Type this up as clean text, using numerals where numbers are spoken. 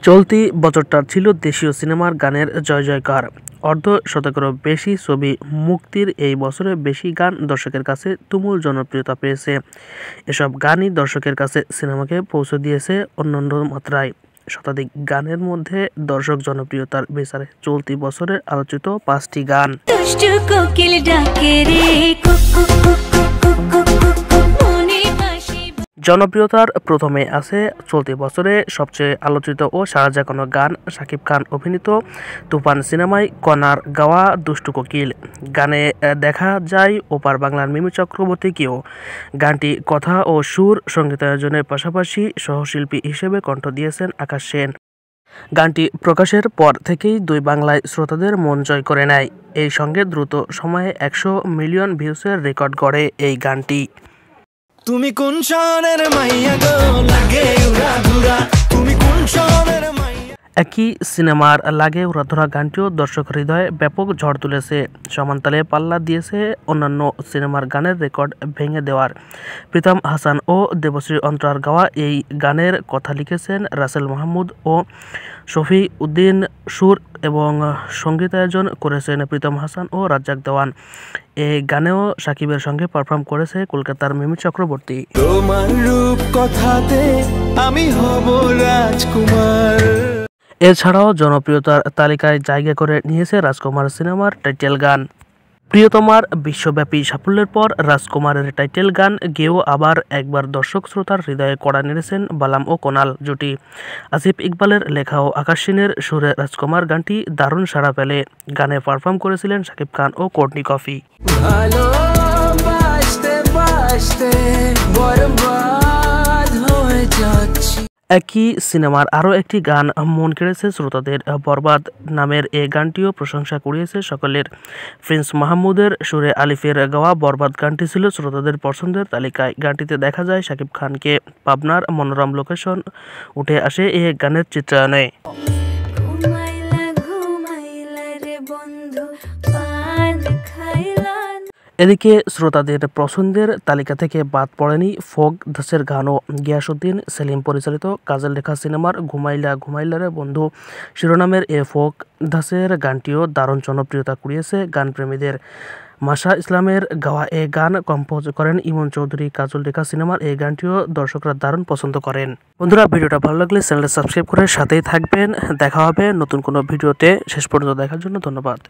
চলতি বছরটা ছিল দেশীয় সিনেমার গানের জয়জয়কার। অর্ধশতকেরও বেশি ছবি মুক্তির এই বছরে বেশি গান দর্শকের কাছে তুমুল জনপ্রিয়তা পেয়েছে। এসব গানই দর্শকের কাছে সিনেমাকে পৌঁছে দিয়েছে অন্যান্য মাত্রায়। শতাধিক গানের মধ্যে দর্শক জনপ্রিয়তার বিচারে চলতি বছরের আলোচিত 5টি গান। জনপ্রিয়তার প্রথমে আছে চলতি বছরে সবচেয়ে আলোচিত ও সাড়া জাগানো গান শাকিব খান অভিনীত তুফান সিনেমায় কণার গাওয়া দুষ্টু কোকিল। গানে দেখা যায় ওপার বাংলার মিমি চক্রবর্তীকেও। গানটি কথা ও সুর সঙ্গীতায়োজনের পাশাপাশি সহশিল্পী হিসেবে কণ্ঠ দিয়েছেন আকাশ সেন। গানটি প্রকাশের পর থেকেই দুই বাংলায় শ্রোতাদের মন জয় করে নেয়। এই সঙ্গে দ্রুত সময়ে 100 মিলিয়ন ভিউসের রেকর্ড গড়ে এই গানটি। তুমি কোন শহরের মাইয়া গো লাগে উড়াধুরা, তুমি কোন শহরের মাইয়া। একই সিনেমার লাগে উড়াধুরা গানটিও দর্শক হৃদয়ে ব্যাপক ঝড় তুলেছে। সমানতালে পাল্লা দিয়েছে অন্যান্য সিনেমার গানের রেকর্ড ভেঙে দেওয়ার। প্রীতম হাসান ও দেবশ্রী অন্তরার গাওয়া এই গানের কথা লিখেছেন রাসেল মাহমুদ ও শফি উদ্দিন। সুর এবং সঙ্গীতায়োজন করেছেন প্রীতম হাসান ও রাজ্জাক দেওয়ান। এই গানেও সাকিবের সঙ্গে পারফর্ম করেছে কলকাতার মিমি চক্রবর্তী। তোমার রূপ কথাতে আমি হব রাজকুমার। এছাড়াও জনপ্রিয়তার তালিকায় জায়গা করে নিয়েছে রাজকুমার সিনেমার টাইটেল গান। প্রিয়তমার বিশ্বব্যাপী সাফল্যের পর রাজকুমারের টাইটেল গান গেয়েও আবার একবার দর্শক শ্রোতার হৃদয়ে কড়া নেড়েছেন বালাম ও কোনাল জুটি। আসিফ ইকবালের লেখা ও আকাশ সেনের সুরে রাজকুমার গানটি দারুণ সাড়া পেলে গানে পারফর্ম করেছিলেন শাকিব খান ও কোর্টনি কফি। একই সিনেমার আরও একটি গান মন কেড়েছে শ্রোতাদের। বরবাদ নামের এই গানটিও প্রশংসা কুড়িয়েছে সকলের। প্রিন্স মাহমুদের সুরে আলিফের গাওয়া বরবাদ গানটি ছিল শ্রোতাদের পছন্দের তালিকায়। গানটিতে দেখা যায় শাকিব খানকে। পাবনার মনোরম লোকেশন উঠে আসে এই গানের চিত্রায়নে। এদিকে শ্রোতাদের পছন্দের তালিকা থেকে বাদ পড়েনি ফোক ধাঁচের গানও। গিয়াসউদ্দিন সেলিম পরিচালিত কাজল রেখা সিনেমার ঘুমাইলা ঘুমাইলা রে বন্ধু শিরোনামের এ ফোক ধাঁচের গানটিও দারুণ জনপ্রিয়তা কুড়িয়েছে গানপ্রেমীদের। মাশা ইসলামের গাওয়া এ গান কম্পোজ করেন ইমন চৌধুরী। কাজল রেখা সিনেমার এই গানটিও দর্শকরা দারুণ পছন্দ করেন। বন্ধুরা, ভিডিওটা ভালো লাগলে চ্যানেলটা সাবস্ক্রাইব করে সাথেই থাকবেন। দেখা হবে নতুন কোনো ভিডিওতে। শেষ পর্যন্ত দেখার জন্য ধন্যবাদ।